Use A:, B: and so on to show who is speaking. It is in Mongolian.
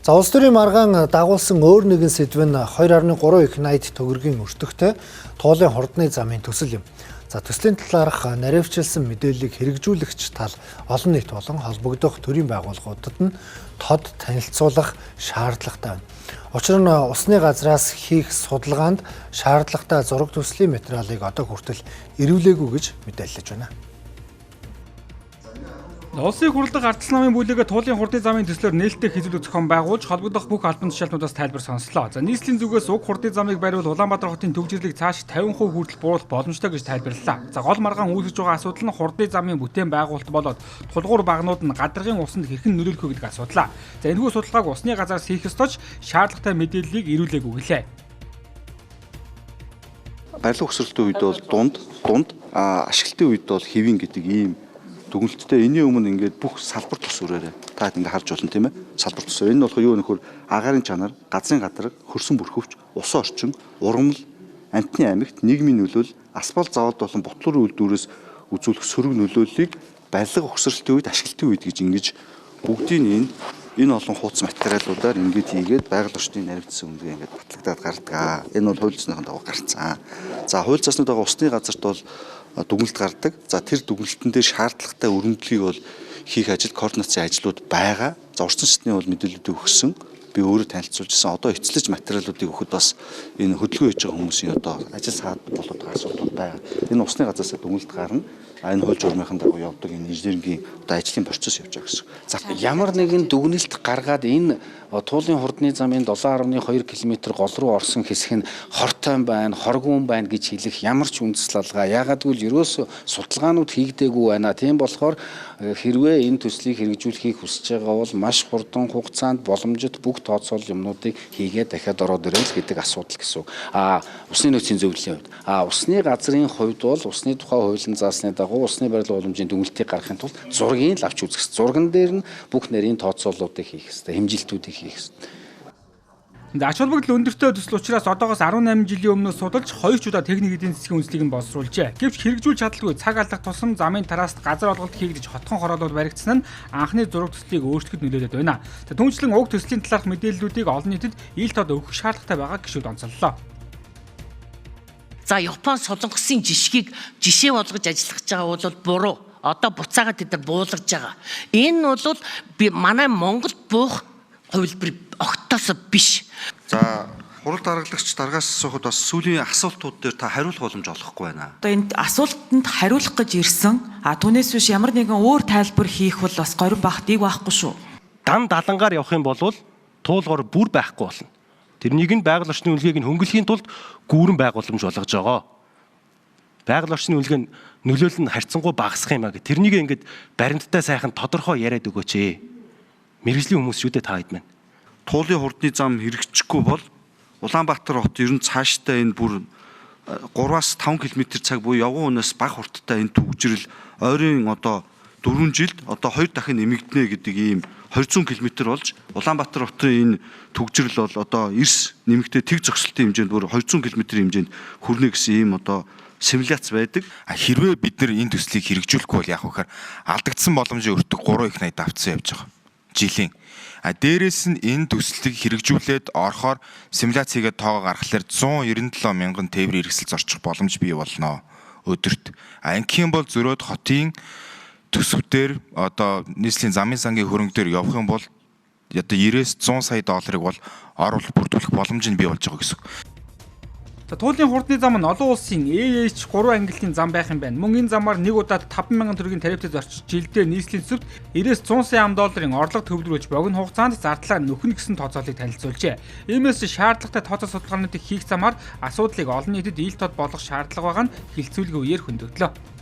A: За улс төрийн маргаан дагуулсан өөр нэгэн сэдв нь 2.3 их найд төгрөгийн өртөгтэй туулын хурдны замын төсөл юм. За төслийн талаарх наривчилсан мэдээллийг хэрэгжүүлэгч тал олон нийт болон холбогдох төрийн байгууллагуудад нь тод танилцуулах шаардлагатай байна. Учир нь усны газраас хийх судалгаанд шаардлагатай зураг төслийн материалыг одоо хүртэл ирүүлээгүй гэж мэдээлж байна.
B: Улсын хурлын ардчил намын бүлэгээ туулын хурдны замын төслөөр нээлттэй хэзүүлэг зохион байгуулж холбогдох бүх албан тушаалтнуудаас тайлбар сонслоо. За нийслэлийн зүгээс уг хурдны замыг бариул Улаанбаатар хотын төвжирлийг цааш 50% хүртэл бууруулах боломжтой гэж тайлбарллаа. За гол маргаан үүсгэж байгаа асуудал нь хурдны замын бүтээн байгуулалт болоод тулгуур багнууд нь гадаргын усанд хэрхэн нөлөөлөх вэ гэдэг асуудал. За энэхүү судалгааг усны газраас хийх ёстойч шаардлагатай мэдээллийг ирүүлээгүй гэлээ.
C: Барилга өсрөлтийн үед бол дунд ашиглалтын үед бол хэвийн гэдэг ийм дүгнэлттэй энэний өмнө ингээд бүх салбар тус үрээрээ та ингээд харж болно тийм ээ. Салбар тус. Энэ нь болохоор юу нөхөр агаарын чанар, газрын гадарга, хөрсөн бүрхөвч, усан орчин, ургамал, амтны амьд, нийгмийн нөлөөлөл, асфальт заавалд болон ботлуурын үйлдвэрээс үзүүлэх сөрөг нөлөөллийг барилга өсрөлтийн үед, ашиглалтын үед гэж ингэж бүгдийг энэ олон хуудас материалуудаар ингээд хийгээд байгаль орчны наривчсан үндэгээ ингээд батлагдаад гардаг. Энэ бол хууль ёсныхон дагуу гарцсан. За хууль ёсны дагуу усны газарт бол дүгнэлт гардаг. За тэр дүгнэлтэн дээр шаардлагатай өргөмдлийг бол хийх ажил координацийн ажлууд байгаа. За урьдчилан шатны бол мэдээллүүдийг өгсөн. Би өөрөө танилцуулжсэн. Одоо эцэлж материалуудыг өгөхөд бас энэ хөдөлгөөн хийж байгаа хүмүүсийн одоо ажил саад болоод байгаа асуудал байгаа. Энэ усны газраас дүгнэлт гарна. Энэ хууль журмынхан дагуу явдаг энэ инженерийн одоо ажлын процесс явж байгаа гэсэн.
D: За ямар нэгэн дүгнэлт гаргаад энэ туулын хурдны замын 7.2 км гол руу орсон хэсэг нь хортой байна, хоргуун байна гэж хэлэх ямар ч үндэслэл алгаа. Яагаад гэвэл ерөөсө судалгаанууд хийгдээгүй байна. Тийм болохоор хэрвээ энэ төслийг хэрэгжүүлэхийг хүсэж байгаа бол маш хурдан хугацаанд боломжит бүх тооцоол юмнуудыг хийгээд дахиад ороод ирэл гэдэг асуудал гэсэн. Усны нөөцийн зөвлөлийн хувьд. Усны газрын хувьд бол усны тухай хуулийн заасны дагуу усны барилга боломжийн дүгнэлтийг гаргахын тулд зургийг л авч үзэх. Зурган дээр нь бүх нарийн тооцооллуудыг хийх хэрэгтэй, хэмжилтүүдийг хийх хэрэгтэй.
B: Ач холбогдол өндөртэй төсөл учраас одоогоос 18 жилийн өмнөөс судалж 2 ч удаа техник эдийн засгийн үндэслэлийг нь боловсруулжээ. Гэвч хэрэгжүүлж чадалгүй цаг алдах тусам замын тараст газар олголт хийгдэж хотхон хороолол баригдсан нь анхны зураг төслийг өөрчлөхөд нөлөөлөд байна. За түүнчлэн уг төслийн талаарх мэдээллүүдийг олон нийтэд ил тод өгөх шаардлагатай байгаа гишүүд онцоллоо.
E: За Япон солонгосын жишгийг жишээ болгож ажиллах байгаа бол буруу. Одоо буцаагаад тэд нар буулгаж байгаа. Энэ нь бол манай Монгол буух хувилбар огтоос биш.
C: За хурал даргалагч даргаас асуухад бас сүүлийн асуултууд дээр та хариулах боломж олохгүй байна.
F: Одоо энэ асуултанд хариулах гэж ирсэн. Түүнээс биш ямар нэгэн өөр тайлбар хийх бол бас горин бахтыг байхгүй шүү.
G: Дан далангаар явах юм бол туулгоор бүр байхгүй болно. Тэрнийг нь байгаль орчны үнэлгээг нь хөнгөлөхийн тулд гүүрэн байгууламж болгож байгаа. Байгаль орчны үнэлгээ нь нөлөөлөл нь харьцангуй багасах юм аа. Тэрнийг ингээд баримттай сайхан тодорхой яриад өгөөч ээ. Мэргэжлийн хүмүүс шүү дээ та хэд маань.
C: Туулын хурдны зам хэрэгжихгүй бол Улаанбаатар хот ер нь цаашдаа энэ бүр 3-5 км цаг буюу явган үнээс бага хурдтай энэ түгжрэл ойрын одоо 4 жилд одоо 2 дахин нэмэгдэнэ гэдэг ийм 200 км болж Улаанбаатар хотын энэ түгжрэл бол одоо эрс нэмэгдээ тэг зогсолтын хэмжээнд бүр 200 км хэмжээнд хүрнэ гэсэн ийм одоо симуляц байдаг.
H: Хэрвээ бид нар энэ төслийг хэрэгжүүлэхгүй бол яах вэ гэхээр алдагдсан боломжийн өртөг 3 их найд давтсан явж байгаа. Жилийн. Дээрээс нь энэ төслийг хэрэгжүүлээд орохоор симуляц хийгээд тоогоо гаргахлаар 197 мянган тээврийн хэрэгсэл зорчих боломж бий болно өдөрт. Ангийн бол зөрөөд хотын төсөвдөр одоо нийслэлийн замын сангийн хөрөнгө дээр явах юм бол одоо 90-100 сая долларыг бол оруулах бүрдүүлэх боломж нь бий болж байгаа гэсэн.
B: За туулын хурдны зам нь олон улсын AH 3 ангиллын зам байх юм байна. Мөн энэ замаар нэг удаад 50000 төгрөгийн тарифтай зорчиж жилдээ нийслэлийн төсөвт 90-100 сая долларын орлого төвлөрүүлж богино хугацаанд зардлаа нөхнө гэсэн тооцоолыг танилцуулжээ. Иймээс шаардлагатай тооцоо судалгаануудыг хийх замаар асуудлыг олон нийтэд ил тод болгох шаардлага байгаа нь хилцүүлгийн үеэр хөндөгдлөө.